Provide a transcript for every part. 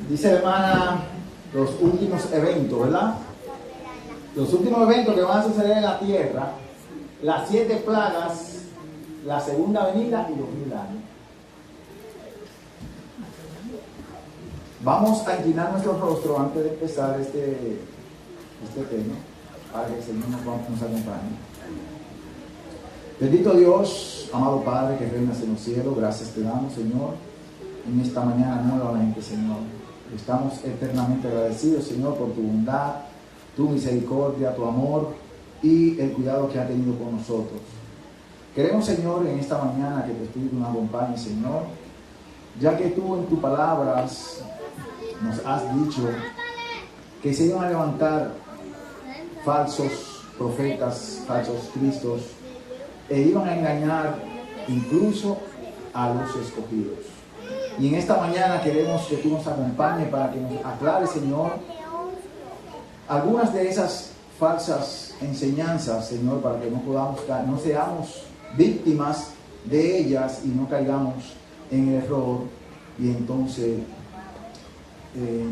Dice la hermana los últimos eventos, ¿verdad? Los últimos eventos que van a suceder en la tierra, las 7 plagas, la segunda venida y los 1000 años. Vamos a inclinar nuestro rostro antes de empezar este tema, para que el Señor nos acompañe. Bendito Dios, amado Padre que reinas en los cielos, gracias te damos, Señor, en esta mañana nuevamente, Señor. Estamos eternamente agradecidos, Señor, por tu bondad, tu misericordia, tu amor y el cuidado que has tenido con nosotros. Queremos, Señor, en esta mañana que tu Espíritu nos acompañe, Señor, ya que tú en tus palabras nos has dicho que se iban a levantar falsos profetas, falsos cristos, e iban a engañar incluso a los escogidos. Y en esta mañana queremos que tú nos acompañes para que nos aclares, Señor, algunas de esas falsas enseñanzas, Señor, para que no seamos víctimas de ellas y no caigamos en el error y entonces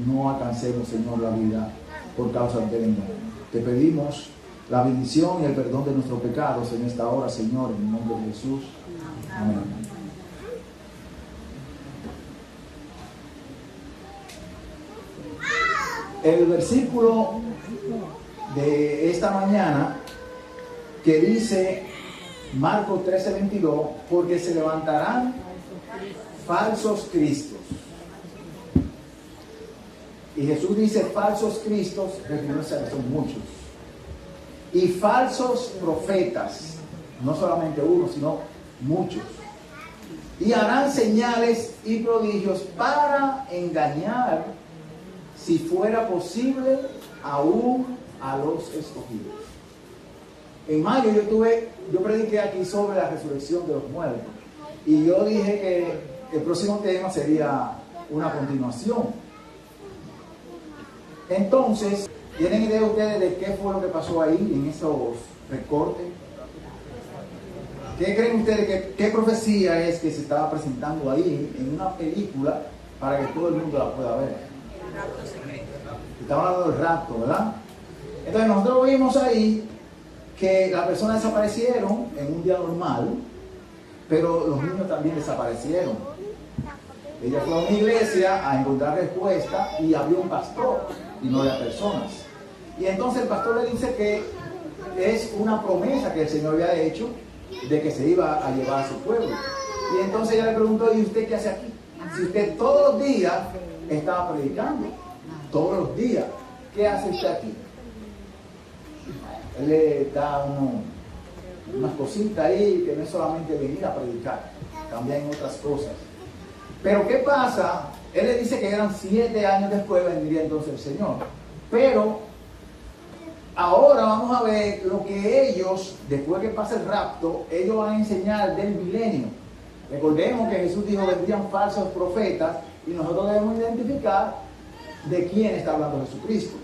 no alcancemos, Señor, la vida por causa del engaño. Te pedimos la bendición y el perdón de nuestros pecados en esta hora, Señor, en el nombre de Jesús. Amén. El versículo de esta mañana que dice Marcos 13:22, porque se levantarán falsos cristos. Y Jesús dice falsos cristos, refiriéndose a que son muchos. Y falsos profetas, no solamente uno, sino muchos. Y harán señales y prodigios para engañar, si fuera posible, aún a los escogidos. En mayo yo prediqué aquí sobre la resurrección de los muertos. Y yo dije que el próximo tema sería una continuación. Entonces, ¿tienen idea ustedes de qué fue lo que pasó ahí en esos recortes? ¿Qué creen ustedes qué profecía es que se estaba presentando ahí en una película para que todo el mundo la pueda ver? Estaba hablando del rapto, ¿verdad? Entonces nosotros vimos ahí que las personas desaparecieron en un día normal, pero los niños también desaparecieron. Ella fue a una iglesia a encontrar respuesta y había un pastor y no había personas. Y entonces el pastor le dice que es una promesa que el Señor había hecho de que se iba a llevar a su pueblo. Y entonces ella le preguntó, ¿y usted qué hace aquí? Si usted todos los días estaba predicando, todos los días, ¿qué hace usted aquí? Él le da unas cositas ahí que no es solamente venir a predicar, también otras cosas. Pero ¿qué pasa? Él le dice que eran 7 años después vendría entonces el Señor. Pero ahora vamos a ver lo que ellos, después que pase el rapto, ellos van a enseñar del milenio. Recordemos que Jesús dijo vendrían falsos profetas y nosotros debemos identificar de quién está hablando Jesucristo.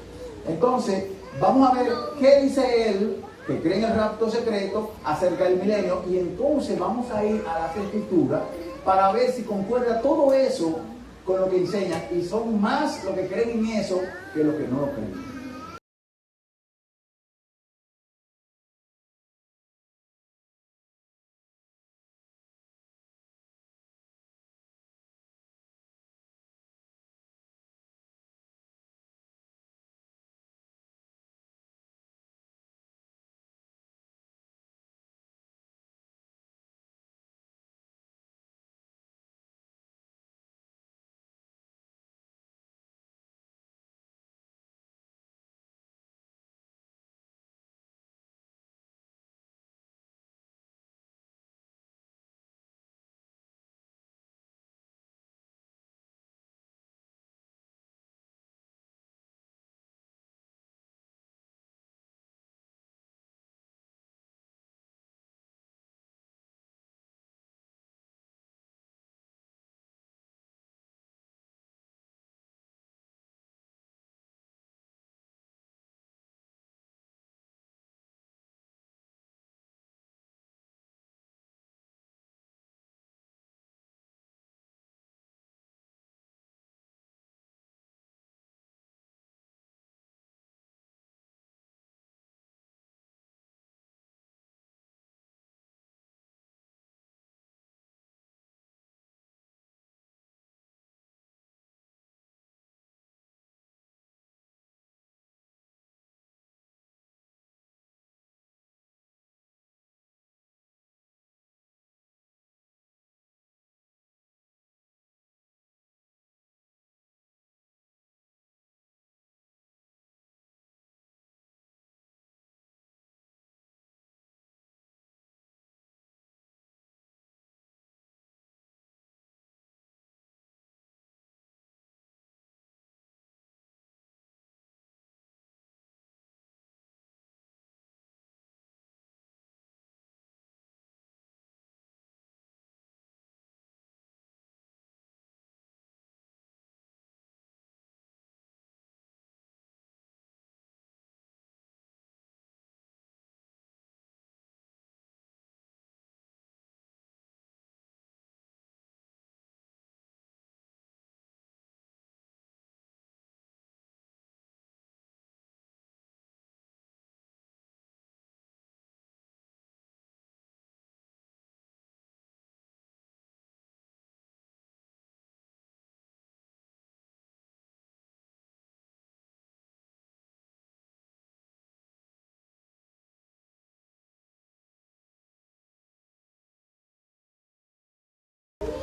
Entonces, vamos a ver qué dice él, que cree en el rapto secreto, acerca del milenio, y entonces vamos a ir a las Escrituras para ver si concuerda todo eso con lo que enseñan, y son más los que creen en eso que los que no lo creen.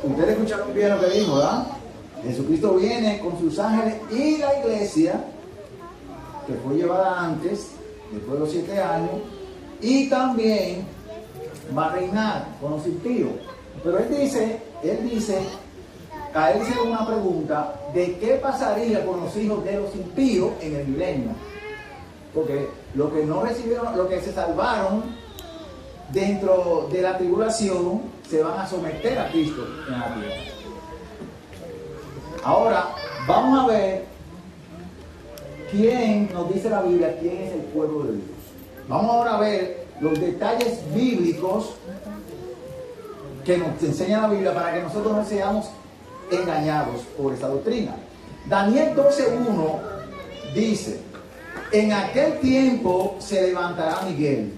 Ustedes escucharon bien lo que dijo, ¿verdad? Jesucristo viene con sus ángeles y la iglesia, que fue llevada antes, después de los 7 años, y también va a reinar con los impíos. Pero él dice, a él hicieron una pregunta de qué pasaría con los hijos de los impíos en el milenio. Porque los que no recibieron, los que se salvaron dentro de la tribulación, se van a someter a Cristo en la tierra. Ahora, vamos a ver quién nos dice la Biblia, quién es el pueblo de Dios. Vamos ahora a ver los detalles bíblicos que nos enseña la Biblia para que nosotros no seamos engañados por esa doctrina. Daniel 12:1 dice: en aquel tiempo se levantará Miguel,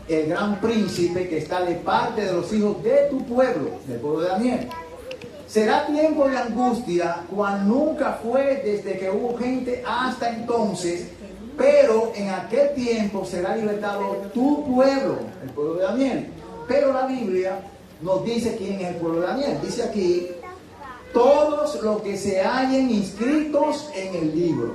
el gran príncipe que está de parte de los hijos de tu pueblo, del pueblo de Daniel. Será tiempo de angustia, cual nunca fue desde que hubo gente hasta entonces, pero en aquel tiempo será libertado tu pueblo, el pueblo de Daniel. Pero la Biblia nos dice quién es el pueblo de Daniel. Dice aquí: todos los que se hallen inscritos en el libro.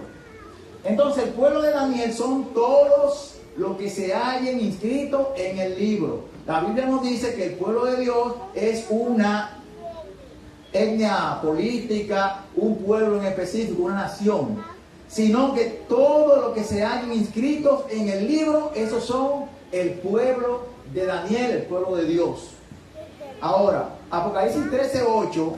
Entonces el pueblo de Daniel son todos los que se hallen inscritos en el libro. La Biblia nos dice que el pueblo de Dios es una etnia política, un pueblo en específico, una nación, sino que todos los que se hallen inscritos en el libro, esos son el pueblo de Daniel, el pueblo de Dios. Ahora, Apocalipsis 13:8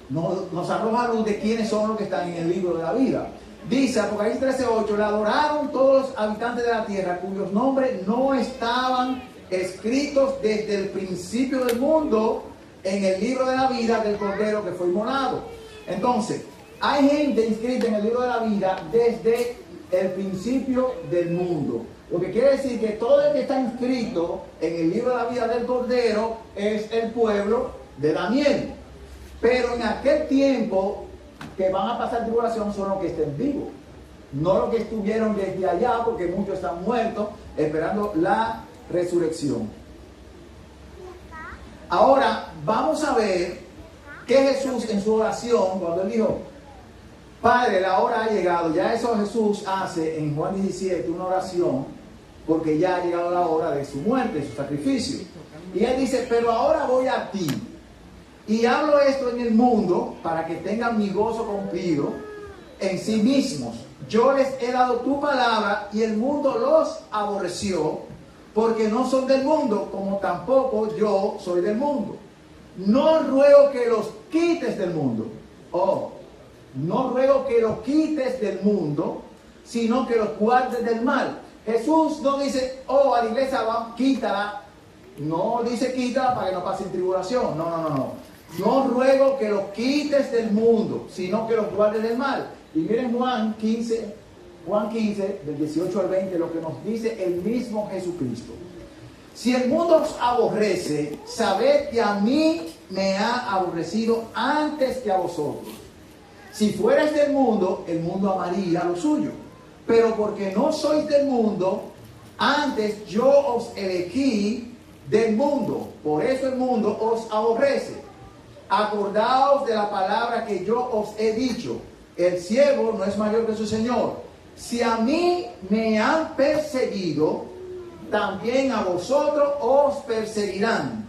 nos arroja luz de quiénes son los que están en el libro de la vida. Dice Apocalipsis 13:8: le adoraron todos los habitantes de la tierra, cuyos nombres no estaban escritos desde el principio del mundo en el libro de la vida del Cordero que fue inmolado. Entonces, hay gente inscrita en el libro de la vida desde el principio del mundo. Lo que quiere decir que todo el que está inscrito en el libro de la vida del Cordero es el pueblo de Daniel. Pero en aquel tiempo que van a pasar tribulación son los que estén vivos, no los que estuvieron desde allá, porque muchos están muertos esperando la resurrección. Ahora vamos a ver que Jesús en su oración, cuando él dijo: Padre, la hora ha llegado, ya eso Jesús hace en Juan 17 una oración, porque ya ha llegado la hora de su muerte, de su sacrificio. Y él dice: pero ahora voy a ti, y hablo esto en el mundo para que tengan mi gozo cumplido en sí mismos. Yo les he dado tu palabra y el mundo los aborreció, porque no son del mundo, como tampoco yo soy del mundo. No ruego que los quites del mundo. No ruego que los quites del mundo, sino que los guardes del mal. Jesús no dice: a la iglesia quítala. No dice quítala para que no pasen tribulación. No. No ruego que los quites del mundo, sino que los guardes del mal. Y miren Juan 15, del 18 al 20, lo que nos dice el mismo Jesucristo. Si el mundo os aborrece, sabed que a mí me ha aborrecido antes que a vosotros. Si fuerais del mundo, el mundo amaría lo suyo. Pero porque no sois del mundo, antes yo os elegí del mundo. Por eso el mundo os aborrece. Acordaos de la palabra que yo os he dicho: el siervo no es mayor que su señor. Si a mí me han perseguido, también a vosotros os perseguirán.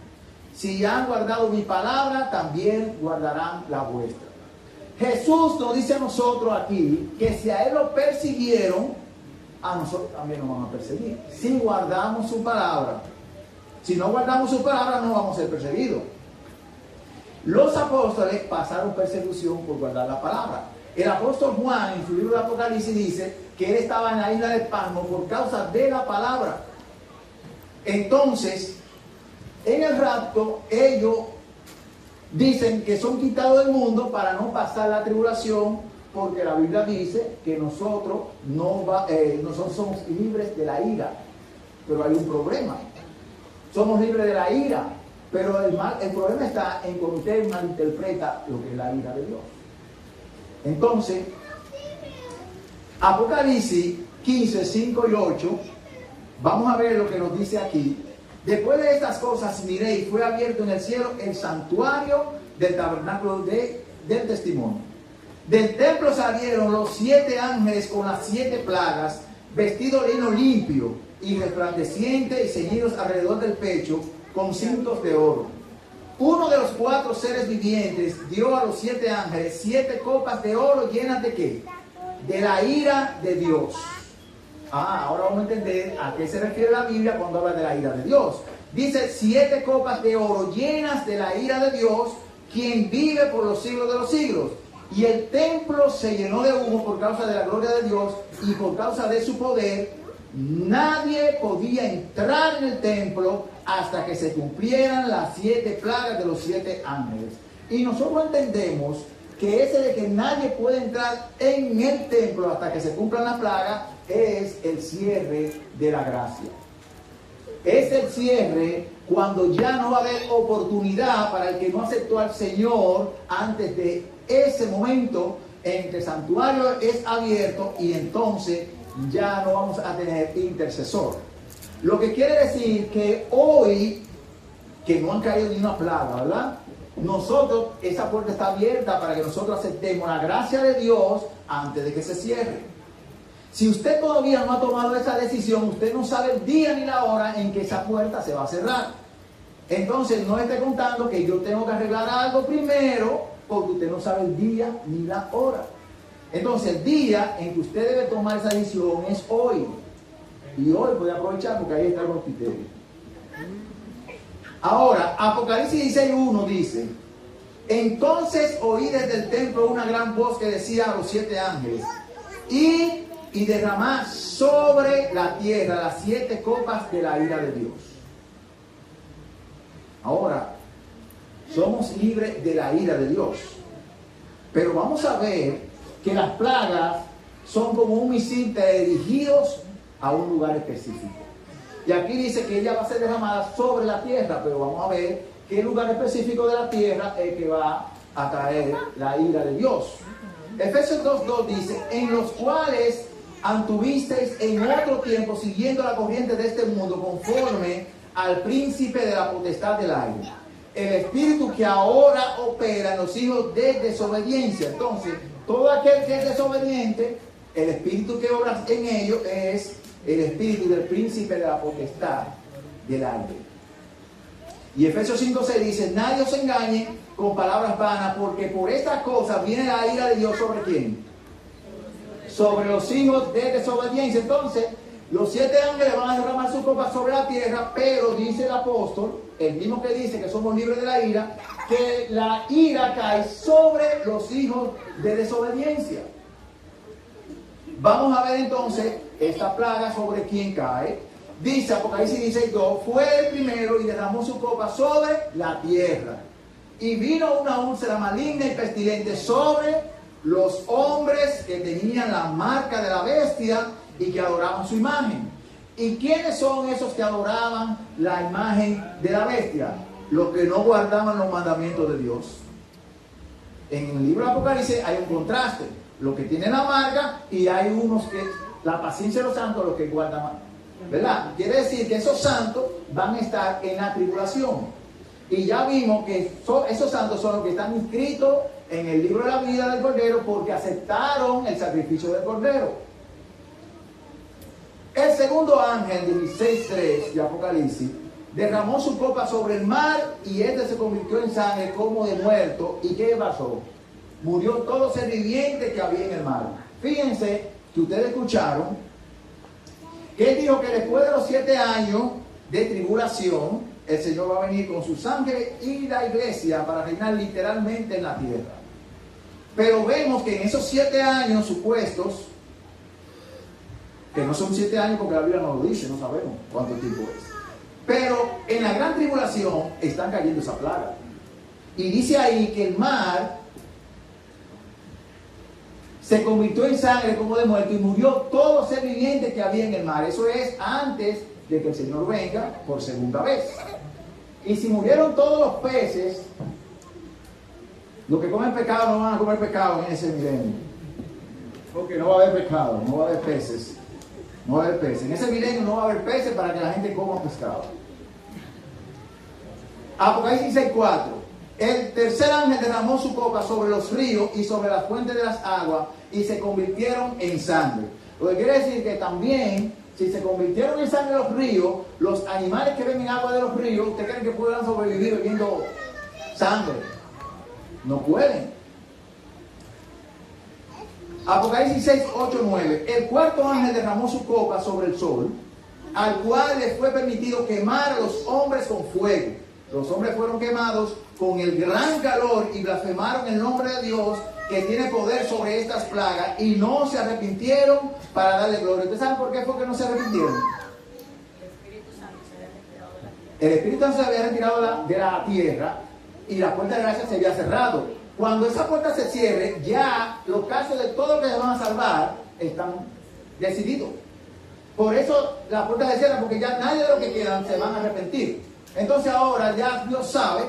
Si han guardado mi palabra, también guardarán la vuestra. Jesús nos dice a nosotros aquí que si a él lo persiguieron, a nosotros también nos van a perseguir. Si guardamos su palabra. Si no guardamos su palabra, no vamos a ser perseguidos. Los apóstoles pasaron persecución por guardar la palabra. El apóstol Juan, en su libro de Apocalipsis, dice que él estaba en la isla de Patmos por causa de la palabra. Entonces, en el rapto, ellos dicen que son quitados del mundo para no pasar la tribulación, porque la Biblia dice que nosotros somos libres de la ira. Pero hay un problema. Somos libres de la ira, pero el problema está en que usted malinterpreta lo que es la ira de Dios. Entonces, Apocalipsis 15, 5 y 8, vamos a ver lo que nos dice aquí. Después de estas cosas miré y fue abierto en el cielo el santuario del tabernáculo del testimonio. Del templo salieron los 7 ángeles con las 7 plagas, vestidos de lino limpio y resplandeciente y ceñidos alrededor del pecho con cintos de oro. Uno de los 4 seres vivientes dio a los 7 ángeles 7 copas de oro llenas de ¿qué? De la ira de Dios. Ahora vamos a entender a qué se refiere la Biblia cuando habla de la ira de Dios. Dice 7 copas de oro llenas de la ira de Dios, quien vive por los siglos de los siglos. Y el templo se llenó de humo por causa de la gloria de Dios y por causa de su poder. Nadie podía entrar en el templo hasta que se cumplieran las 7 plagas de los 7 ángeles. Y nosotros entendemos que ese de que nadie puede entrar en el templo hasta que se cumplan las plagas es el cierre de la gracia. Es el cierre cuando ya no va a haber oportunidad para el que no aceptó al Señor antes de ese momento en que el santuario es abierto y entonces ya no vamos a tener intercesor. Lo que quiere decir que hoy, que no han caído ni una plaga, ¿verdad? Nosotros, esa puerta está abierta para que nosotros aceptemos la gracia de Dios antes de que se cierre. Si usted todavía no ha tomado esa decisión, usted no sabe el día ni la hora en que esa puerta se va a cerrar. Entonces no esté contando que yo tengo que arreglar algo primero, porque usted no sabe el día ni la hora. Entonces el día en que usted debe tomar esa decisión es hoy. Y hoy puede aprovechar porque ahí está el criterio. Ahora, Apocalipsis 16:1 dice: entonces oí desde el templo una gran voz que decía a los 7 ángeles: y derramad sobre la tierra las 7 copas de la ira de Dios. Ahora, somos libres de la ira de Dios. Pero vamos a ver que las plagas son como un misil dirigidos a un lugar específico. Y aquí dice que ella va a ser derramada sobre la tierra, pero vamos a ver qué lugar específico de la tierra es que va a traer la ira de Dios. Efesios 2:2 dice: en los cuales anduvisteis en otro tiempo siguiendo la corriente de este mundo, conforme al príncipe de la potestad del aire, el espíritu que ahora opera en los hijos de desobediencia. Entonces, todo aquel que es desobediente, el espíritu que obra en ellos es el espíritu del príncipe de la potestad del aire. Y Efesios 5:6 dice: nadie os engañe con palabras vanas, porque por estas cosas viene la ira de Dios ¿sobre quién? Sobre los hijos de desobediencia. Entonces, los 7 ángeles van a derramar su copa sobre la tierra, pero dice el apóstol, el mismo que dice que somos libres de la ira, que la ira cae sobre los hijos de desobediencia. Vamos a ver entonces esta plaga sobre quién cae. Dice Apocalipsis 16:2: fue el primero y derramó su copa sobre la tierra. Y vino una úlcera maligna y pestilente sobre los hombres que tenían la marca de la bestia y que adoraban su imagen. ¿Y quiénes son esos que adoraban la imagen de la bestia? Los que no guardaban los mandamientos de Dios. En el libro de Apocalipsis hay un contraste. Los que tienen la marca y hay unos que, la paciencia de los santos, los que guardan, ¿verdad? Quiere decir que esos santos van a estar en la tribulación. Y ya vimos que esos santos son los que están inscritos en el libro de la vida del Cordero porque aceptaron el sacrificio del Cordero. El segundo ángel, 16:3 de Apocalipsis, derramó su copa sobre el mar y este se convirtió en sangre como de muerto. ¿Y qué pasó? Murió todo ser viviente que había en el mar. Fíjense que ustedes escucharon que él dijo que después de los 7 años de tribulación, el Señor va a venir con sus ángeles y la iglesia para reinar literalmente en la tierra. Pero vemos que en esos 7 años supuestos, que no son 7 años porque la Biblia no lo dice, no sabemos cuánto tiempo es, pero en la gran tribulación están cayendo esa plaga. Y dice ahí que el mar se convirtió en sangre como de muerto y murió todo ser viviente que había en el mar. Eso es antes de que el Señor venga por segunda vez. Y si murieron todos los peces, los que comen pecado no van a comer pecado en ese milenio, porque no va a haber pecado, no va a haber peces, no va a haber peces. En ese milenio no va a haber peces para que la gente coma pescado. Apocalipsis 6:4: El tercer ángel derramó su copa sobre los ríos y sobre las fuentes de las aguas y se convirtieron en sangre. Lo que quiere decir que también, si se convirtieron en sangre los ríos, los animales que ven en agua de los ríos, ¿ustedes creen que puedan sobrevivir bebiendo sangre? No pueden. Apocalipsis 6, 8, 9. El cuarto ángel derramó su copa sobre el sol, al cual les fue permitido quemar a los hombres con fuego. Los hombres fueron quemados con el gran calor y blasfemaron el nombre de Dios, que tiene poder sobre estas plagas, y no se arrepintieron para darle gloria. ¿Ustedes saben por qué fue que no se arrepintieron? El Espíritu Santo se había retirado de la tierra y la puerta de gracia se había cerrado. Cuando esa puerta se cierre, ya los casos de todos los que se van a salvar están decididos. Por eso la puerta se cierra, porque ya nadie de los que quedan se van a arrepentir. Entonces ahora ya Dios sabe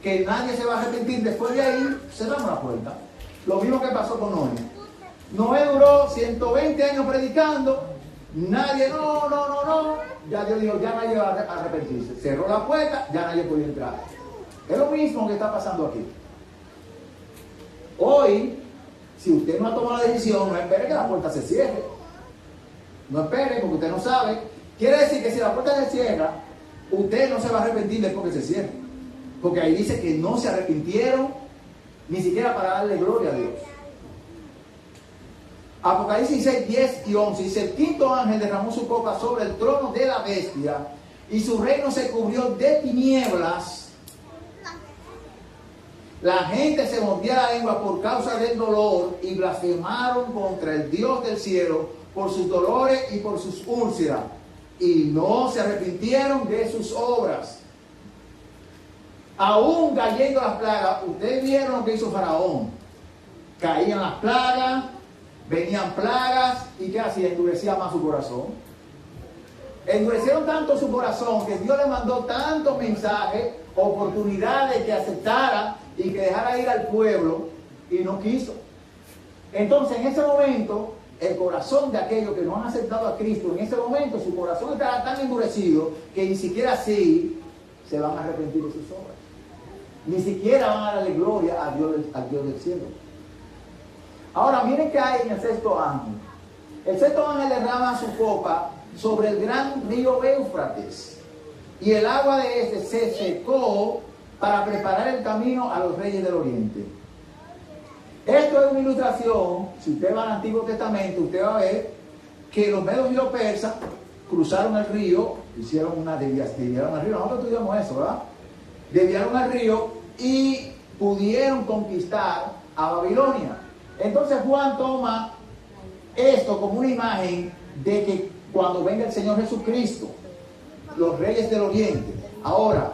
que nadie se va a arrepentir. Después de ahí cerramos la puerta. Lo mismo que pasó con Noé. Noé duró 120 años predicando. Nadie, no. Ya Dios dijo, ya nadie va a arrepentirse. Cerró la puerta, ya nadie podía entrar. Es lo mismo que está pasando aquí. Hoy, si usted no ha tomado la decisión, no espere que la puerta se cierre. No espere, porque usted no sabe. Quiere decir que si la puerta se cierra, usted no se va a arrepentir después que se cierre. Porque ahí dice que no se arrepintieron ni siquiera para darle gloria a Dios. Apocalipsis 6, 10 y 11 dice: el quinto ángel derramó su copa sobre el trono de la bestia y su reino se cubrió de tinieblas. La gente se mordía la lengua por causa del dolor y blasfemaron contra el Dios del cielo por sus dolores y por sus úlceras, y no se arrepintieron de sus obras. Aún cayendo las plagas, ustedes vieron lo que hizo Faraón. Caían las plagas, venían plagas, y ¿qué hacía? Endurecía más su corazón. Endurecieron tanto su corazón que Dios le mandó tantos mensajes, oportunidades que aceptara y que dejara ir al pueblo, y no quiso. Entonces en ese momento el corazón de aquellos que no han aceptado a Cristo, en ese momento su corazón estará tan endurecido que ni siquiera así se van a arrepentir de sus obras. Ni siquiera van a darle gloria al Dios del cielo. Ahora miren que hay en el sexto ángel. El sexto ángel derrama su copa sobre el gran río Éufrates, y el agua de este se secó para preparar el camino a los reyes del oriente. Esto es una ilustración. Si usted va al Antiguo Testamento, usted va a ver que los medos y los persas cruzaron el río, hicieron una desviaron el río. Nosotros estudiamos eso, ¿verdad? Desviaron el río y pudieron conquistar a Babilonia. Entonces Juan toma esto como una imagen de que cuando venga el Señor Jesucristo, los reyes del oriente. Ahora,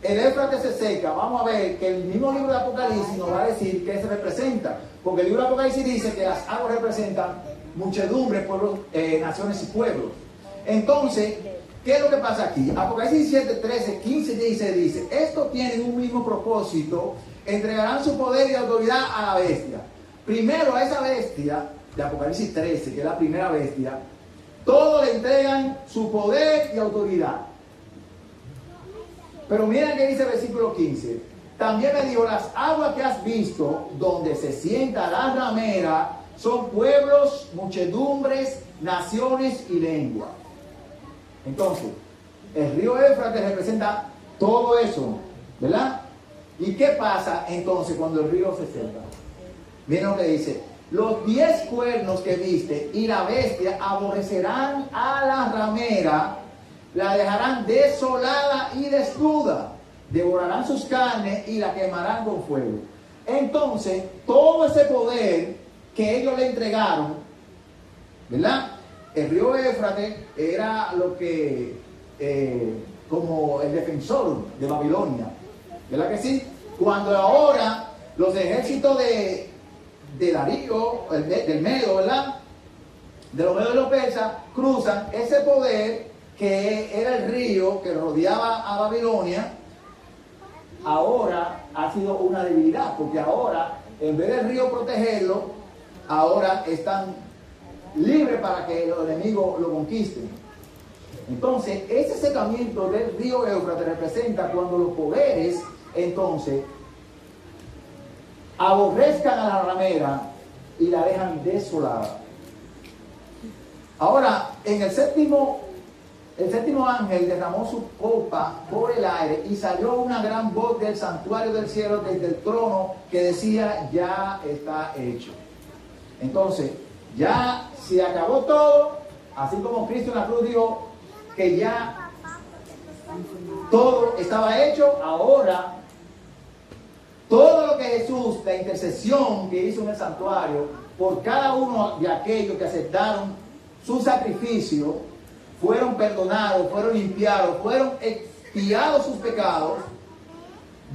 el Éufrates se seca. Vamos a ver que el mismo libro de Apocalipsis nos va a decir qué se representa. Porque el libro de Apocalipsis dice que las aguas representan muchedumbres, pueblos, naciones y pueblos. Entonces, ¿qué es lo que pasa aquí? Apocalipsis 7, 13, 15, 16 dice: estos tienen un mismo propósito, entregarán su poder y autoridad a la bestia. Primero a esa bestia de Apocalipsis 13, que es la primera bestia, todos le entregan su poder y autoridad. Pero miren que dice el versículo 15: también me dijo, las aguas que has visto, donde se sienta la ramera, son pueblos, muchedumbres, naciones y lenguas. Entonces, el río Éufrates representa todo eso, ¿verdad? ¿Y qué pasa entonces cuando el río se seca? Miren lo que dice: los 10 cuernos que viste y la bestia aborrecerán a la ramera, la dejarán desolada y desnuda, devorarán sus carnes y la quemarán con fuego. Entonces, todo ese poder que ellos le entregaron, ¿verdad? El río Éufrates era lo que, como el defensor de Babilonia, ¿verdad que sí? Cuando ahora los ejércitos de Darío, del Medo, ¿verdad? De los Medos y los persas, cruzan ese poder que era el río que rodeaba a Babilonia. Ahora ha sido una debilidad, porque ahora, en vez del río protegerlo, ahora están libres para que los enemigos lo conquisten. Entonces, ese secamiento del río Éufrates representa cuando los poderes, entonces, aborrezcan a la ramera y la dejan desolada. Ahora, en el séptimo ángel derramó su copa por el aire y salió una gran voz del santuario del cielo desde el trono que decía: ya está hecho. Entonces, ya se acabó todo, así como Cristo en la cruz dijo que ya todo estaba hecho. Ahora, todo lo que Jesús, la intercesión que hizo en el santuario por cada uno de aquellos que aceptaron su sacrificio, fueron perdonados, fueron limpiados, fueron expiados sus pecados.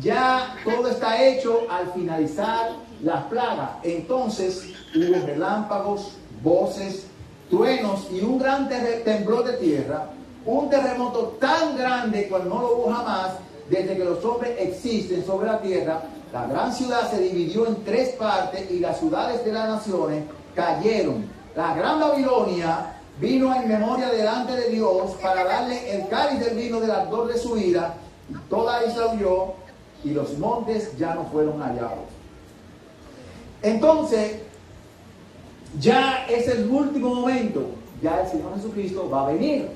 Ya todo está hecho al finalizar las plagas. Entonces hubo relámpagos, voces, truenos y un gran temblor de tierra, un terremoto tan grande cual no lo hubo jamás desde que los hombres existen sobre la tierra. La gran ciudad se dividió en 3 partes y las ciudades de las naciones cayeron. La gran Babilonia vino en memoria delante de Dios para darle el cáliz del vino del ardor de su ira. Y toda isla huyó y los montes ya no fueron hallados. Entonces, ya es el último momento. Ya el Señor Jesucristo va a venir.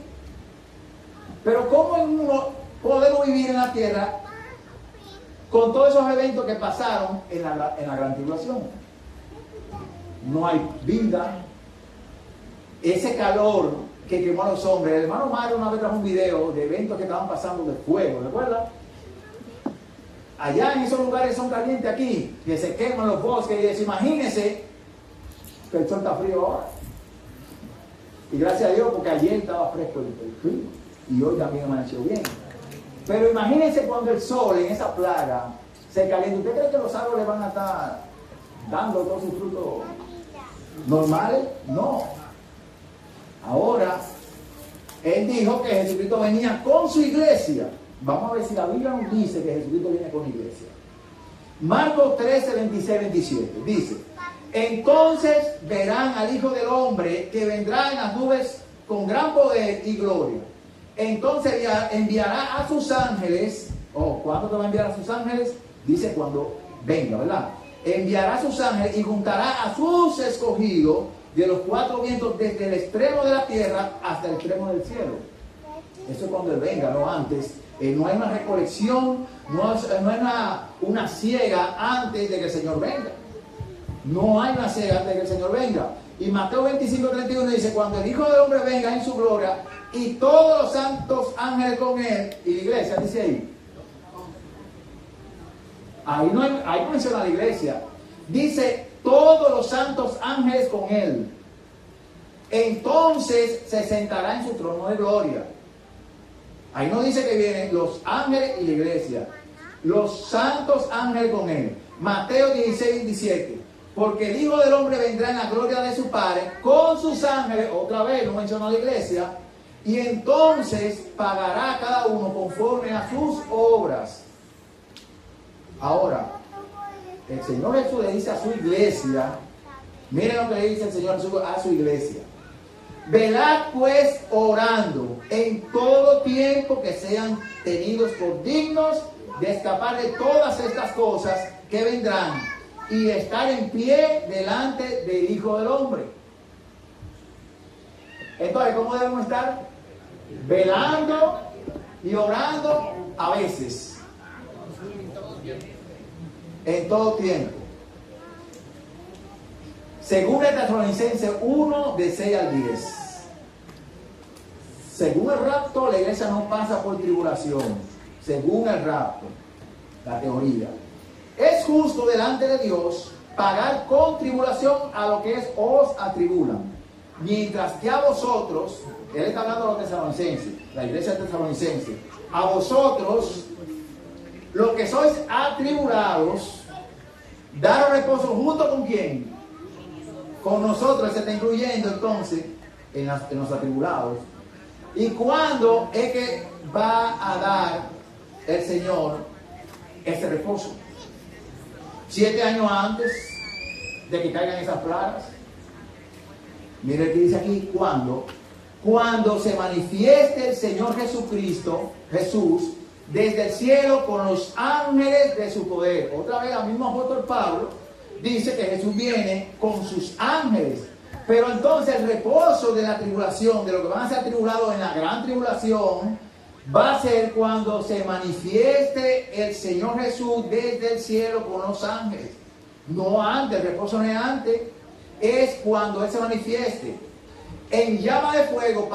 Pero ¿cómo podemos vivir en la tierra con todos esos eventos que pasaron en la gran tribulación? No hay vida. Ese calor que quemó a los hombres. El hermano Mario una vez trajo un video de eventos que estaban pasando de fuego, ¿recuerda? Allá en esos lugares son calientes aquí, que se queman los bosques. Y imagínense que el sol está frío ahora. Y gracias a Dios, porque ayer estaba fresco el frío. Y hoy también amaneció bien. Pero imagínense cuando el sol en esa plaga se calienta. ¿Usted cree que los árboles van a estar dando todos sus frutos normales? No. Ahora, él dijo que Jesucristo venía con su iglesia. Vamos a ver si la Biblia nos dice que Jesucristo viene con la iglesia. Marcos 13, 26, 27. Dice: entonces verán al Hijo del Hombre que vendrá en las nubes con gran poder y gloria. Entonces enviará a sus ángeles. ¿Cuándo te va a enviar a sus ángeles? Dice cuando venga, ¿verdad? Enviará a sus ángeles y juntará a sus escogidos de los 4 vientos, desde el extremo de la tierra hasta el extremo del cielo. Eso es cuando Él venga, no antes. No hay una recolección, no hay una siega antes de que el Señor venga. No hay una siega antes de que el Señor venga. Y Mateo 25, 31 dice: cuando el Hijo del Hombre venga en su gloria y todos los santos ángeles con Él. Y la iglesia dice ahí no menciona la iglesia. Dice: todos los santos ángeles con Él. Entonces se sentará en su trono de gloria. Ahí no dice que vienen los ángeles y la iglesia. Los santos ángeles con Él. Mateo 16, 27. Porque el Hijo del Hombre vendrá en la gloria de su Padre con sus ángeles. Otra vez no menciona la iglesia. Y entonces pagará a cada uno conforme a sus obras. Ahora, el Señor Jesús le dice a su iglesia, miren lo que le dice el Señor Jesús a su iglesia: velad pues orando en todo tiempo, que sean tenidos por dignos de escapar de todas estas cosas que vendrán y estar en pie delante del Hijo del Hombre. Entonces, ¿cómo debemos estar? Velando y orando a veces. En todo tiempo. Según el Tesalonicenses 1, de 6 al 10. Según el rapto, la iglesia no pasa por tribulación. Según el rapto, la teoría. Es justo delante de Dios pagar con tribulación a lo que os atribulan. Mientras que a vosotros, él está hablando de los tesalonicenses, la iglesia tesalonicense, a vosotros, los que sois atribulados, daros reposo junto con quién? Con nosotros. Se está incluyendo entonces en los atribulados. ¿Y cuándo es que va a dar el Señor ese reposo? 7 años antes de que caigan esas plagas. Mire que dice aquí: ¿cuándo? Cuando se manifieste el Señor Jesucristo, Jesús, desde el cielo con los ángeles de su poder. Otra vez, el mismo apóstol Pablo dice que Jesús viene con sus ángeles. Pero entonces el reposo de la tribulación, de lo que van a ser atribulados en la gran tribulación, va a ser cuando se manifieste el Señor Jesús desde el cielo con los ángeles. No antes, el reposo no es antes, es cuando Él se manifieste en llama de fuego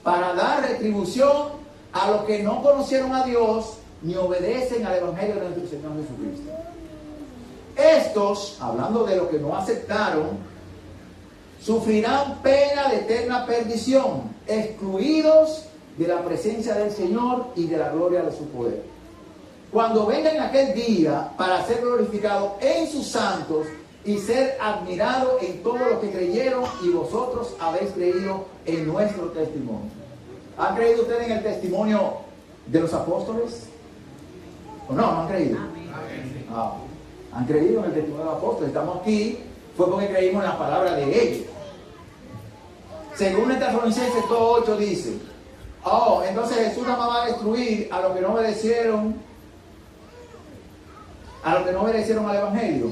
para dar retribución a los que no conocieron a Dios ni obedecen al Evangelio de nuestro Señor Jesucristo. Estos, hablando de los que no aceptaron, sufrirán pena de eterna perdición, excluidos de la presencia del Señor y de la gloria de su poder. Cuando venga en aquel día para ser glorificado en sus santos y ser admirado en todos los que creyeron, y vosotros habéis creído en nuestro testimonio. ¿Han creído ustedes en el testimonio de los apóstoles? ¿O no? ¿No han creído? ¿Han creído en el testimonio de los apóstoles? Estamos aquí, fue porque creímos en la palabra de ellos. Según Tesalonicenses 2:8 dice, entonces Jesús nada más va a destruir a los que no obedecieron al Evangelio.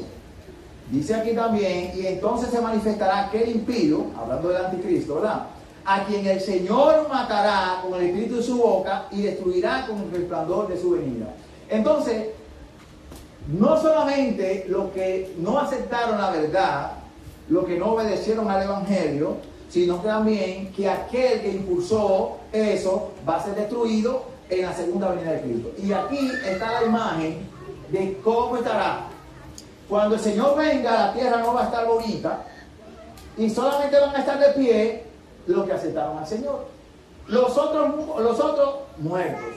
Dice aquí también, y entonces se manifestará aquel impío, hablando del anticristo, ¿verdad? A quien el Señor matará con el espíritu de su boca y destruirá con el resplandor de su venida. Entonces, no solamente los que no aceptaron la verdad, los que no obedecieron al Evangelio, sino que también que aquel que impulsó eso va a ser destruido en la segunda venida de Cristo. Y aquí está la imagen de cómo estará. Cuando el Señor venga, la tierra no va a estar bonita y solamente van a estar de pie los que aceptaron al Señor. Los otros muertos,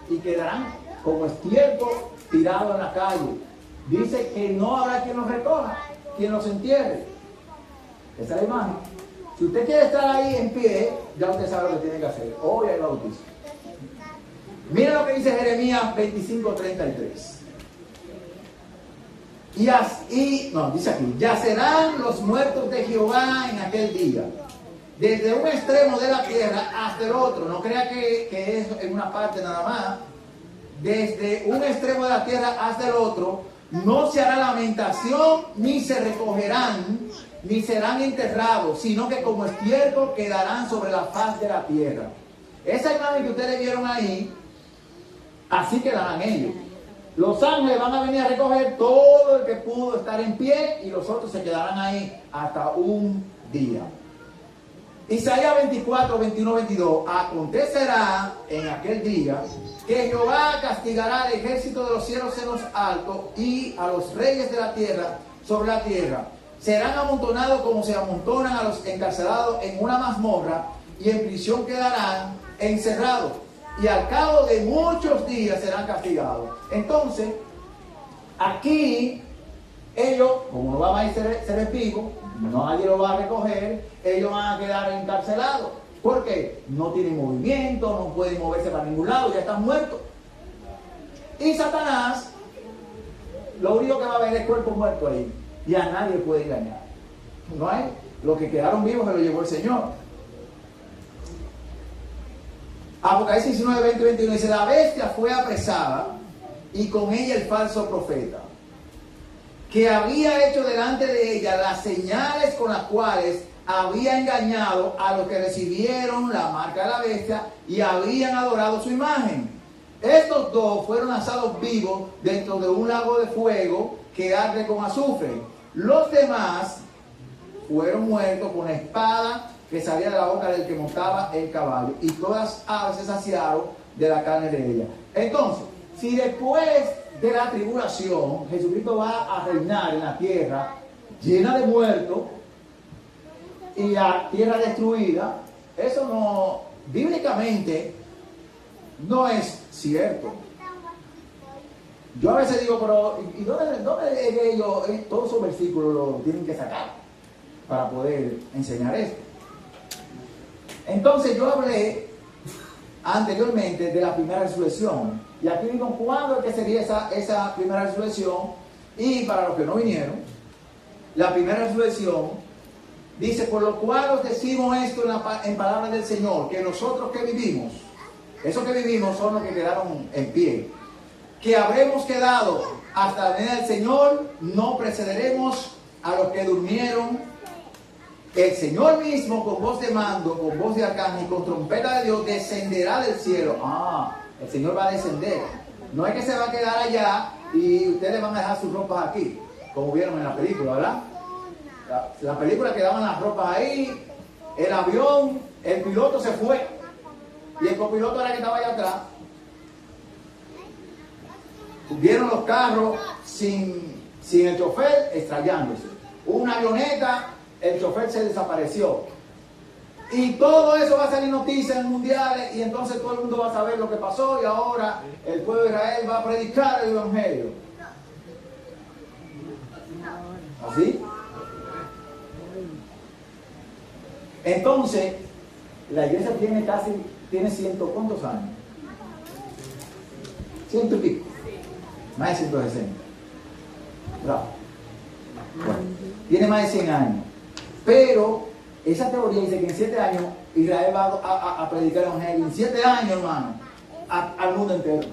y quedarán como estiércol tirados en la calle. Dice que no habrá quien los recoja, quien los entierre. Esa es la imagen. Si usted quiere estar ahí en pie, ya usted sabe lo que tiene que hacer. Hoy hay bautismo. Mira lo que dice Jeremías 25:33. Dice aquí, yacerán los muertos de Jehová en aquel día, desde un extremo de la tierra hasta el otro. No crea que es en una parte nada más. Desde un extremo de la tierra hasta el otro, no se hará lamentación, ni se recogerán, ni serán enterrados, sino que como estiércol quedarán sobre la faz de la tierra. Esa imagen que ustedes vieron ahí, así quedarán ellos. Los ángeles van a venir a recoger todo el que pudo estar en pie y los otros se quedarán ahí hasta un día. Isaías 24:21-22. Acontecerá en aquel día que Jehová castigará al ejército de los cielos en los altos y a los reyes de la tierra sobre la tierra. Serán amontonados como se amontonan a los encarcelados en una mazmorra, y en prisión quedarán encerrados, y al cabo de muchos días serán castigados. Entonces, aquí ellos, como no van a ser vivos, nadie lo va a recoger, ellos van a quedar encarcelados. ¿Por qué? No tienen movimiento, no pueden moverse para ningún lado, ya están muertos. Y Satanás, lo único que va a ver es cuerpo muerto ahí, y a nadie puede engañar. No hay, los que quedaron vivos se lo llevó el Señor. Apocalipsis 19:20-21 dice: la bestia fue apresada y con ella el falso profeta, que había hecho delante de ella las señales con las cuales había engañado a los que recibieron la marca de la bestia y habían adorado su imagen. Estos dos fueron lanzados vivos dentro de un lago de fuego que arde con azufre. Los demás fueron muertos con la espada que salía de la boca del que montaba el caballo, y todas las aves se saciaron de la carne de ella. Entonces, si después de la tribulación Jesucristo va a reinar en la tierra llena de muertos y la tierra destruida, eso no, bíblicamente, no es cierto. Yo a veces digo, pero ¿y dónde ellos todos esos versículos los tienen que sacar para poder enseñar esto? Entonces yo hablé anteriormente de la primera resurrección, y aquí vimos cuándo es que sería esa primera resurrección. Y para los que no vinieron, la primera resurrección dice: por lo cual os decimos esto en palabras del Señor, que nosotros que vivimos, esos que vivimos son los que quedaron en pie, que habremos quedado hasta la venida del Señor, no precederemos a los que durmieron. El Señor mismo, con voz de mando, con voz de arcángel y con trompeta de Dios, descenderá del cielo. El Señor va a descender. No es que se va a quedar allá y ustedes van a dejar sus ropas aquí, como vieron en la película, ¿verdad? La película quedaban las ropas ahí, el avión, el piloto se fue y el copiloto era el que estaba allá atrás. Vieron los carros sin el chofer estrellándose. Una avioneta, el chofer se desapareció. Y todo eso va a salir noticias en mundiales y entonces todo el mundo va a saber lo que pasó y ahora el pueblo de Israel va a predicar el evangelio. ¿Así? Entonces, la iglesia tiene ciento, ¿cuántos años? 100 y pico. Más de 160. Bravo. Bueno, tiene más de 100 años. Pero esa teoría dice que en 7 años Israel va a predicar el evangelio. En 7 años, hermano, al mundo entero.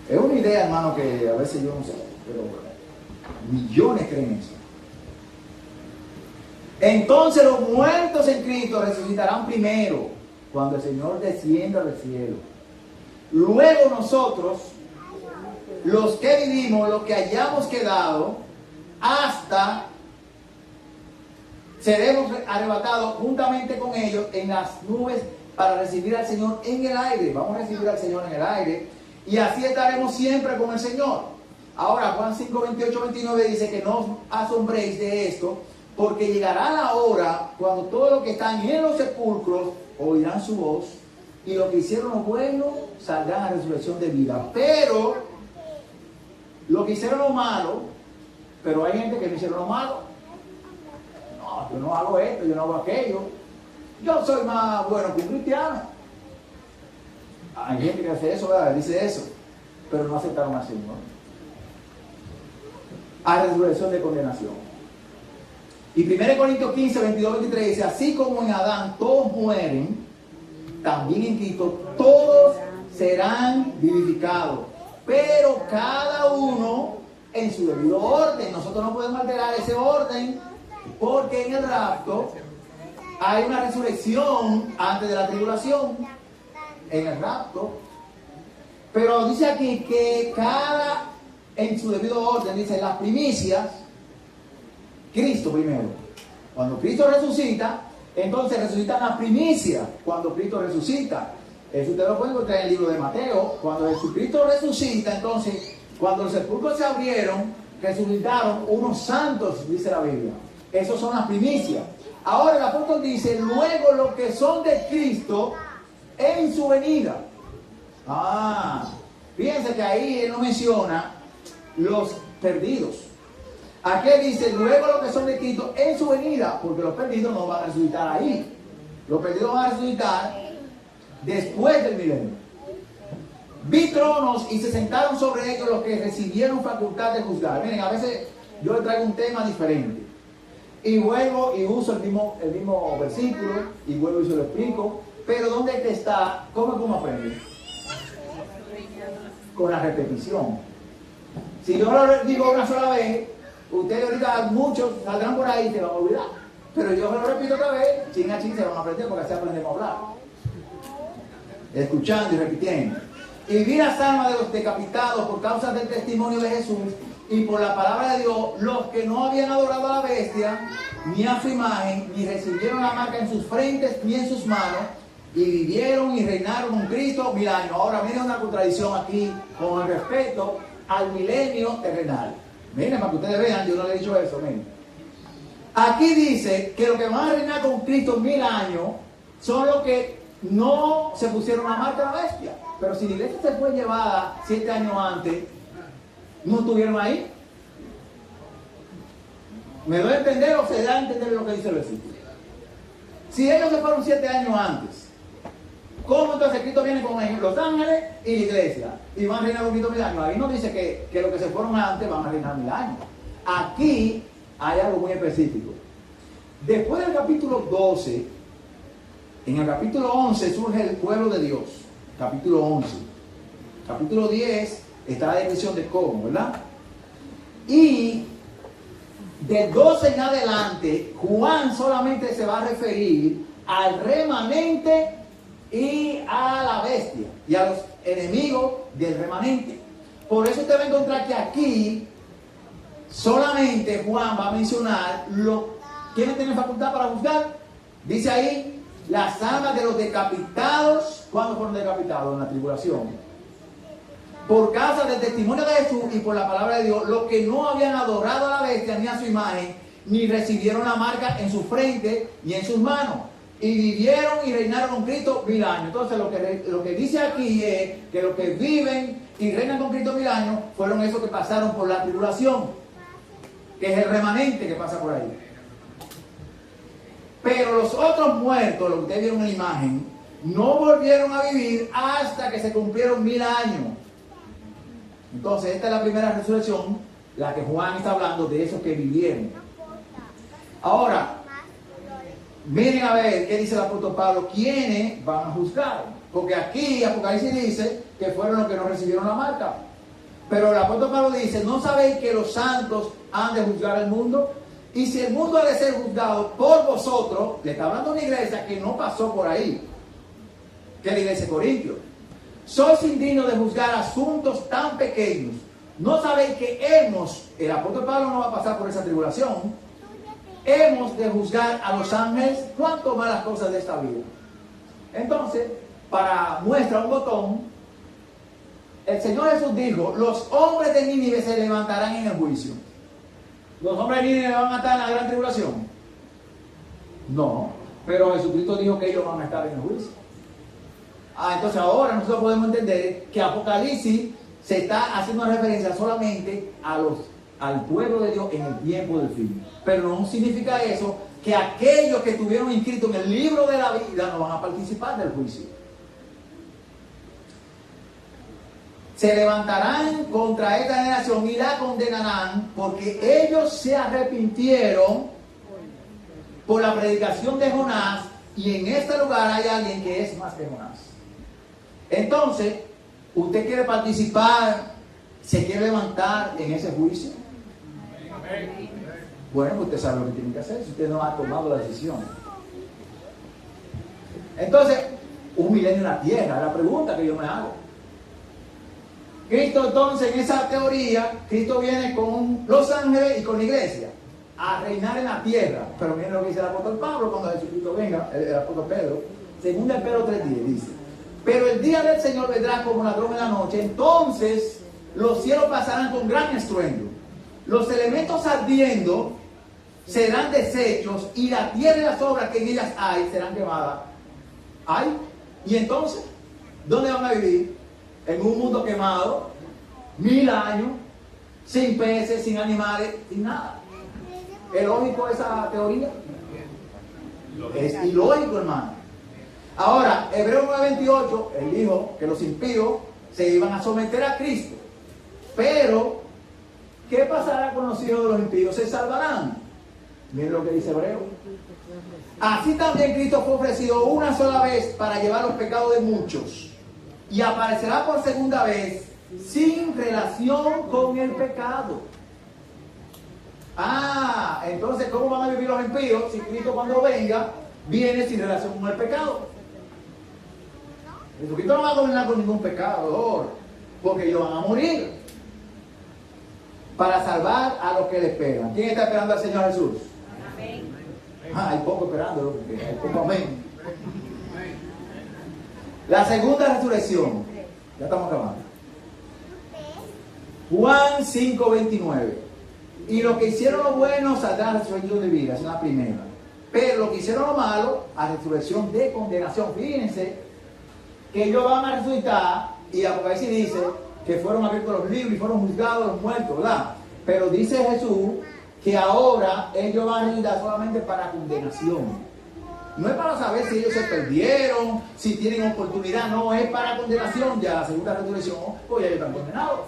Es una idea, hermano, que a veces yo no sé, pero millones creen eso. Entonces los muertos en Cristo resucitarán primero cuando el Señor descienda del cielo. Luego nosotros, los que vivimos, los que hayamos quedado, hasta seremos arrebatados juntamente con ellos en las nubes para recibir al Señor en el aire. Vamos a recibir al Señor en el aire y así estaremos siempre con el Señor. Ahora Juan 5, 28, 29 dice que no os asombréis de esto, porque llegará la hora cuando todos los que están en los sepulcros oirán su voz y los que hicieron lo bueno saldrán a resurrección de vida. Pero los que hicieron lo malo, pero hay gente que no hicieron lo malo. No, yo no hago esto, yo no hago aquello. Yo soy más bueno que un cristiano. Hay gente que hace eso, ¿verdad? Dice eso, pero no aceptaron al Señor. A resurrección de condenación. Y 1 Corintios 15, 22, 23 dice, así como en Adán todos mueren, también en Cristo todos serán vivificados, pero cada uno en su debido orden. Nosotros no podemos alterar ese orden, porque en el rapto hay una resurrección antes de la tribulación, en el rapto. Pero dice aquí que cada en su debido orden, dice las primicias, Cristo primero. Cuando Cristo resucita, entonces resucitan las primicias. Cuando Cristo resucita, eso usted lo puede encontrar en el libro de Mateo. Cuando Jesucristo resucita, entonces, cuando los sepulcros se abrieron, resucitaron unos santos, dice la Biblia. Esos son las primicias. Ahora el apóstol dice, luego los que son de Cristo en su venida. Fíjense que ahí él no menciona los perdidos. Aquí dice, luego los que son de Cristo en su venida, porque los perdidos no van a resucitar ahí. Los perdidos van a resucitar después del milenio. Vi tronos y se sentaron sobre ellos los que recibieron facultad de juzgar. Miren, a veces yo les traigo un tema diferente. Y vuelvo y uso el mismo versículo, y vuelvo y se lo explico. Pero ¿dónde está? ¿Cómo aprende? Con la repetición. Si yo lo digo una sola vez, ustedes ahorita muchos saldrán por ahí y se van a olvidar. Pero yo lo repito otra vez, chin a chin se van a aprender, porque así aprendemos a hablar. Escuchando y repitiendo. Y vi las almas de los decapitados por causa del testimonio de Jesús y por la palabra de Dios, los que no habían adorado a la bestia, ni a su imagen, ni recibieron la marca en sus frentes ni en sus manos, y vivieron y reinaron con Cristo 1000 años. Ahora miren una contradicción aquí con el respecto al milenio terrenal. Miren, para que ustedes vean, yo no le he dicho eso, miren. Aquí dice que los que van a reinar con Cristo 1000 años son los que no se pusieron la marca de la bestia. Pero si la iglesia se fue llevada 7 años antes, ¿no estuvieron ahí? ¿Me doy a entender o se da a entender lo que dice el versículo? Si ellos se fueron 7 años antes, ¿cómo entonces Cristo viene con los ángeles y la iglesia? Y van a reinar con Cristo 1000 años. Ahí no dice que los que se fueron antes van a reinar 1000 años. Aquí hay algo muy específico. Después del capítulo 12, en el capítulo 11 surge el pueblo de Dios. Capítulo 11. Capítulo 10 está la descripción de cómo, ¿verdad? Y de 12 en adelante, Juan solamente se va a referir al remanente y a la bestia y a los enemigos del remanente. Por eso usted va a encontrar que aquí solamente Juan va a mencionar ¿quiénes tienen facultad para juzgar? Dice ahí, las almas de los decapitados. ¿Cuándo fueron decapitados? En la tribulación. Por causa del testimonio de Jesús y por la palabra de Dios, los que no habían adorado a la bestia ni a su imagen, ni recibieron la marca en su frente ni en sus manos, y vivieron y reinaron con Cristo 1000 años. Entonces lo que dice aquí es que los que viven y reinan con Cristo 1000 años fueron esos que pasaron por la tribulación, que es el remanente que pasa por ahí. Pero los otros muertos, los que ustedes vieron en la imagen, no volvieron a vivir hasta que se cumplieron 1000 años. Entonces esta es la primera resurrección, la que Juan está hablando de esos que vivieron. Ahora, miren a ver qué dice el apóstol Pablo, quiénes van a juzgar. Porque aquí Apocalipsis dice que fueron los que no recibieron la marca. Pero el apóstol Pablo dice, ¿no sabéis que los santos han de juzgar al mundo? Y si el mundo ha de ser juzgado por vosotros, le está hablando a una iglesia que no pasó por ahí, que es la iglesia de Corintios. Sois indignos de juzgar asuntos tan pequeños. ¿No sabéis que el apóstol Pablo no va a pasar por esa tribulación? Hemos de juzgar a los ángeles, cuánto más las cosas de esta vida. Entonces, para muestra un botón, el Señor Jesús dijo, los hombres de Nínive se levantarán en el juicio. ¿Los hombres de Nínive van a estar en la gran tribulación? No, pero Jesucristo dijo que ellos van a estar en el juicio. Entonces ahora nosotros podemos entender que Apocalipsis se está haciendo referencia solamente al pueblo de Dios en el tiempo del fin. Pero no significa eso que aquellos que estuvieron inscritos en el libro de la vida no van a participar del juicio. Se levantarán contra esta generación y la condenarán porque ellos se arrepintieron por la predicación de Jonás, y en este lugar hay alguien que es más que Jonás. Entonces, ¿usted quiere participar? ¿Se quiere levantar en ese juicio? Bueno, usted sabe lo que tiene que hacer si usted no ha tomado la decisión. Entonces, un milenio en la tierra, la pregunta que yo me hago. Cristo entonces, en esa teoría, Cristo viene con los ángeles y con la iglesia a reinar en la tierra. Pero miren lo que dice el apóstol Pablo cuando Jesucristo venga, el apóstol Pedro, según el Pedro 3:10, dice: pero el día del Señor vendrá como ladrón en la noche, entonces los cielos pasarán con gran estruendo, los elementos ardiendo serán deshechos, y la tierra y las obras que en ellas hay serán quemadas. ¿Hay? Y entonces, ¿dónde van a vivir? En un mundo quemado, 1000 años, sin peces, sin animales, sin nada. ¿Es lógico esa teoría? Es ilógico, hermano. Ahora, Hebreos 9:28, él dijo que los impíos se iban a someter a Cristo. Pero, ¿qué pasará con los hijos de los impíos? ¿Se salvarán? Miren lo que dice Hebreos. Así también Cristo fue ofrecido una sola vez para llevar los pecados de muchos, y aparecerá por segunda vez sin relación con el pecado. Entonces, ¿cómo van a vivir los impíos si Cristo cuando venga viene sin relación con el pecado? Jesucristo no va a gobernar con ningún pecador, porque ellos van a morir para salvar a los que le esperan. ¿Quién está esperando al Señor Jesús? Amén. Hay poco esperándolo, porque hay poco amén. La segunda resurrección. Ya estamos acabando. Juan 5:29. Y los que hicieron lo bueno saldrán a resurrección de vida. Esa es la primera. Pero los que hicieron lo malo, a resurrección de condenación. Fíjense que ellos van a resucitar, y Apocalipsis dice que fueron abiertos los libros y fueron juzgados los muertos, ¿verdad? Pero dice Jesús que ahora ellos van a resucitar solamente para condenación. No es para saber si ellos se perdieron, si tienen oportunidad, no, es para condenación. Ya la segunda resurrección, pues ya ellos están condenados.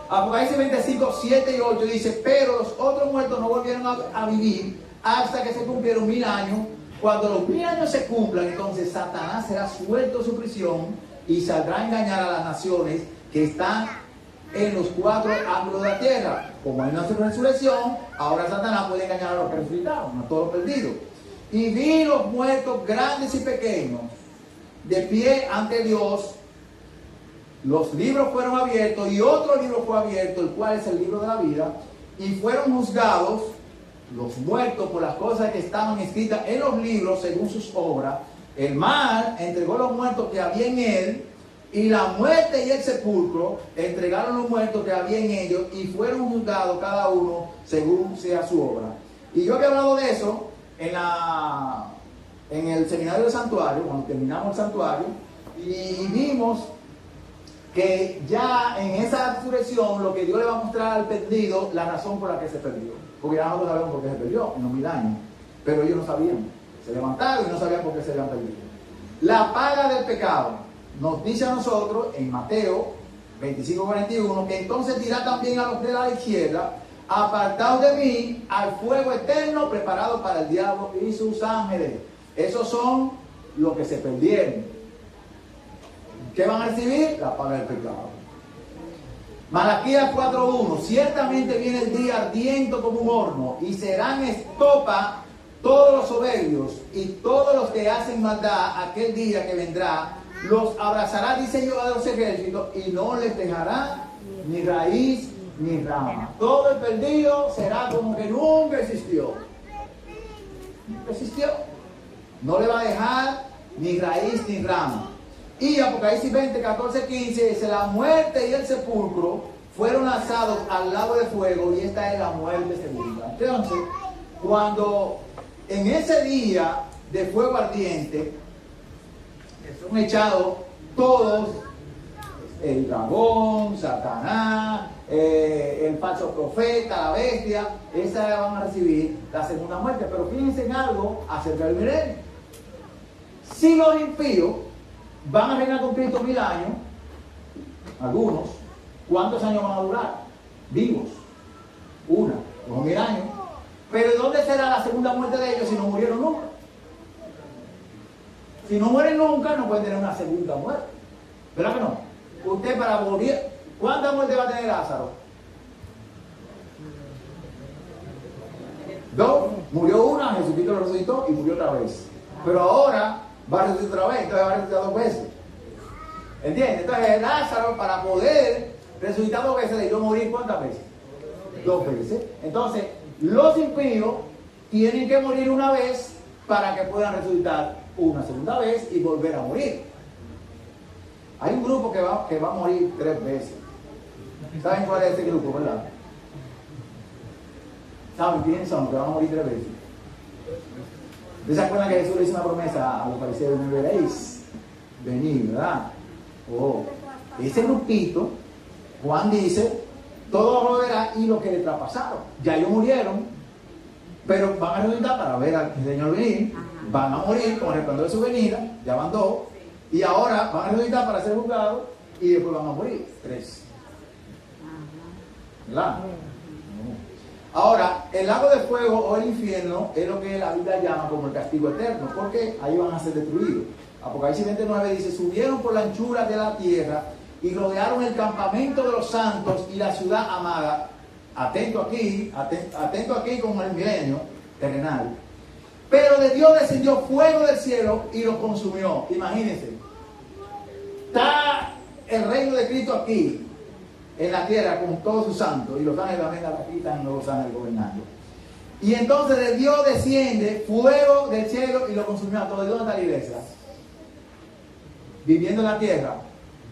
Apocalipsis 25, 7 y 8 dice: pero los otros muertos no volvieron a vivir hasta que se cumplieron 1000 años. Cuando los 1000 años se cumplan, entonces Satanás será suelto de su prisión y saldrá a engañar a las naciones que están en los 4 ángulos de la tierra. Como hay una resurrección, ahora Satanás puede engañar a los que resucitaron, a todos los perdidos. Y vi los muertos grandes y pequeños de pie ante Dios. Los libros fueron abiertos y otro libro fue abierto, el cual es el libro de la vida, y fueron juzgados los muertos por las cosas que estaban escritas en los libros según sus obras. El mal entregó los muertos que había en él, y la muerte y el sepulcro entregaron los muertos que había en ellos, y fueron juzgados cada uno según sea su obra. Y yo había hablado de eso en el seminario del santuario, cuando terminamos el santuario, y vimos que ya en esa resurrección lo que Dios le va a mostrar al perdido, la razón por la que se perdió. Porque ya nosotros sabemos por qué se perdió en los 1000 años, pero ellos no sabían. Se levantaron y no sabían por qué se habían perdido. La paga del pecado nos dice a nosotros en Mateo 25:41 que entonces dirá también a los de la izquierda: apartaos de mí al fuego eterno preparado para el diablo y sus ángeles. Esos son los que se perdieron. ¿Qué van a recibir? La paga del pecado. Malaquías 4:1: ciertamente viene el día ardiendo como un horno, y serán estopa todos los soberbios y todos los que hacen maldad. Aquel día que vendrá los abrazará, dice Jehová de los ejércitos, y no les dejará ni raíz ni rama. Todo el perdido será como que nunca existió. Nunca existió. No le va a dejar ni raíz ni rama. Y Apocalipsis 20:14-15 dice: la muerte y el sepulcro fueron lanzados al lago de fuego, y esta es la muerte segunda. Entonces, cuando en ese día de fuego ardiente son echados todos, el dragón, Satanás, el falso profeta, la bestia, esas van a recibir la segunda muerte. Pero fíjense en algo acerca del milenio. Si los impíos van a reinar con Cristo 1000 años, algunos, ¿cuántos años van a durar? Vivos. 1000 años. Pero ¿dónde será la segunda muerte de ellos si no murieron nunca? Si no mueren nunca, no pueden tener una segunda muerte. ¿Verdad que no? Usted para morir, ¿cuántas muertes va a tener Lázaro? 2. Murió una, Jesucristo lo resucitó y murió otra vez. Pero ahora va a resucitar otra vez, entonces va a resucitar 2 veces. ¿Entiendes? Entonces Lázaro, para poder resucitar 2 veces, debió morir ¿cuántas veces? 2 veces. Entonces, los impíos tienen que morir una vez para que puedan resucitar una segunda vez y volver a morir. Hay un grupo que va a morir 3 veces. ¿Saben cuál es ese grupo, verdad? ¿Saben quiénes son? Que van a morir 3 veces. ¿Ustedes se acuerdan que Jesús le hizo una promesa a los fariseos? Me veréis venir, ¿verdad? Oh, ese grupito, Juan dice, todo lo verá y lo que le traspasaron. Ya ellos murieron, pero van a resucitar para ver al Señor venir. Van a morir con el resplandor de su venida, ya van 2, y ahora van a resucitar para ser juzgados y después van a morir 3. ¿Verdad? Ahora, el lago de fuego o el infierno es lo que la Biblia llama como el castigo eterno, porque ahí van a ser destruidos. Apocalipsis 29 dice: subieron por la anchura de la tierra y rodearon el campamento de los santos y la ciudad amada. Atento aquí con el milenio terrenal. Pero de Dios descendió fuego del cielo y lo consumió. Imagínense. Está el reino de Cristo aquí, en la tierra, con todos sus santos. Y los ángeles también aquí están los ángeles gobernando. Y entonces de Dios desciende fuego del cielo y lo consumió a todos. ¿De dónde está la iglesia? Viviendo en la tierra.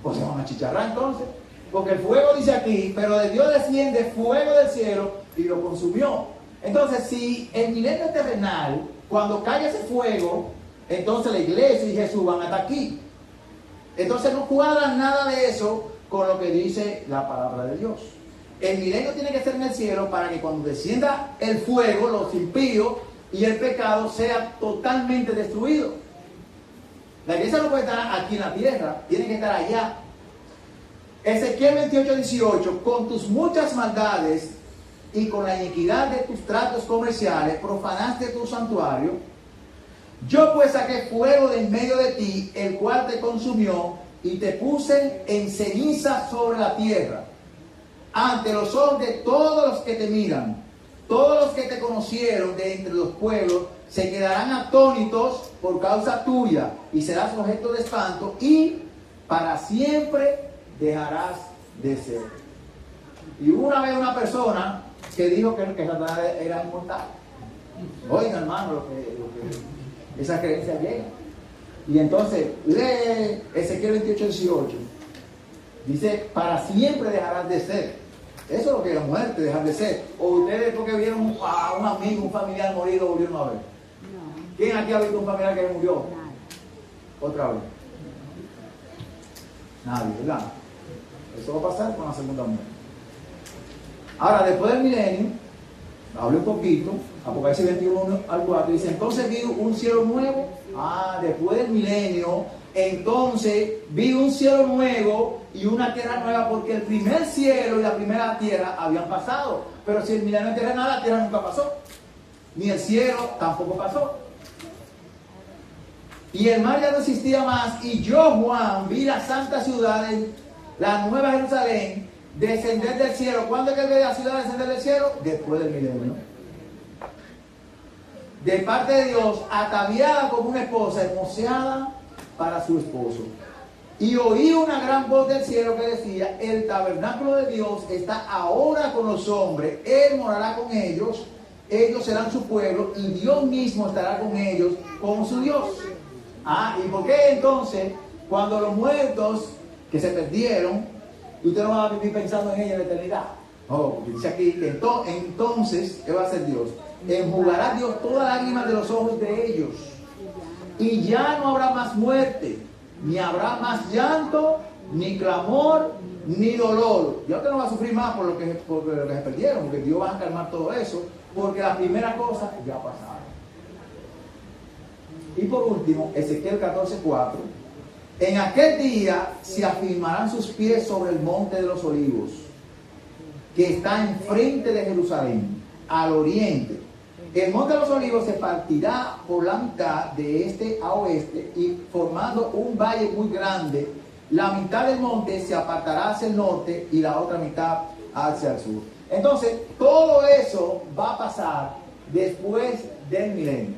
Pues se van a chicharrar entonces. Porque el fuego dice aquí, pero de Dios desciende fuego del cielo y lo consumió. Entonces, si el milenio terrenal, cuando caiga ese fuego, entonces la iglesia y Jesús van a estar aquí. Entonces no cuadra nada de eso con lo que dice la palabra de Dios. El milenio tiene que ser en el cielo para que cuando descienda el fuego, los impíos y el pecado sea totalmente destruido. La iglesia no puede estar aquí en la tierra, tiene que estar allá. Ezequiel 28:18: con tus muchas maldades y con la iniquidad de tus tratos comerciales profanaste tu santuario, yo pues saqué fuego de en medio de ti, el cual te consumió, y te puse en ceniza sobre la tierra, ante los ojos de todos los que te miran. Todos los que te conocieron de entre los pueblos se quedarán atónitos por causa tuya, y serás objeto de espanto, y para siempre dejarás de ser. Y hubo una vez una persona que dijo que Satanás era inmortal. Oigan, hermano, esa creencia llega. Y entonces, lee Ezequiel 28:18. Dice, para siempre dejarás de ser. Eso es lo que es la muerte, dejar de ser. O ustedes porque vieron a un amigo, un familiar morido, volvieron a ver. No. ¿Quién aquí ha visto un familiar que murió? Nadie. Otra vez. Nadie, ¿verdad? Eso va a pasar con la segunda muerte. Ahora, después del milenio, hablé un poquito, Apocalipsis 21:4, dice, entonces vi un cielo nuevo. Después del milenio, entonces vi un cielo nuevo y una tierra nueva, porque el primer cielo y la primera tierra habían pasado. Pero si el milenio es terrenal, la tierra nunca pasó, ni el cielo tampoco pasó. Y el mar ya no existía más, y yo, Juan, vi la santa ciudad, la nueva Jerusalén, descender del cielo. ¿Cuándo es que ve la ciudad descender del cielo? Después del milenio. De parte de Dios, ataviada como una esposa, hermoseada para su esposo. Y oí una gran voz del cielo que decía, el tabernáculo de Dios está ahora con los hombres, Él morará con ellos, ellos serán su pueblo, y Dios mismo estará con ellos como su Dios. ¿Y por qué entonces, cuando los muertos que se perdieron, usted no va a vivir pensando en ellos en la eternidad? Porque dice aquí, entonces, ¿qué va a hacer Dios? Enjugará Dios todas las lágrimas de los ojos de ellos, y ya no habrá más muerte, ni habrá más llanto, ni clamor, ni dolor. Ya usted no va a sufrir más por lo que se perdieron, porque Dios va a calmar todo eso, porque las primeras cosas ya pasaron. Y por último, Ezequiel 14:4, en aquel día se afirmarán sus pies sobre el monte de los olivos, que está enfrente de Jerusalén, al oriente. El monte de los olivos se partirá por la mitad de este a oeste, y formando un valle muy grande, la mitad del monte se apartará hacia el norte y la otra mitad hacia el sur. Entonces, todo eso va a pasar después del milenio.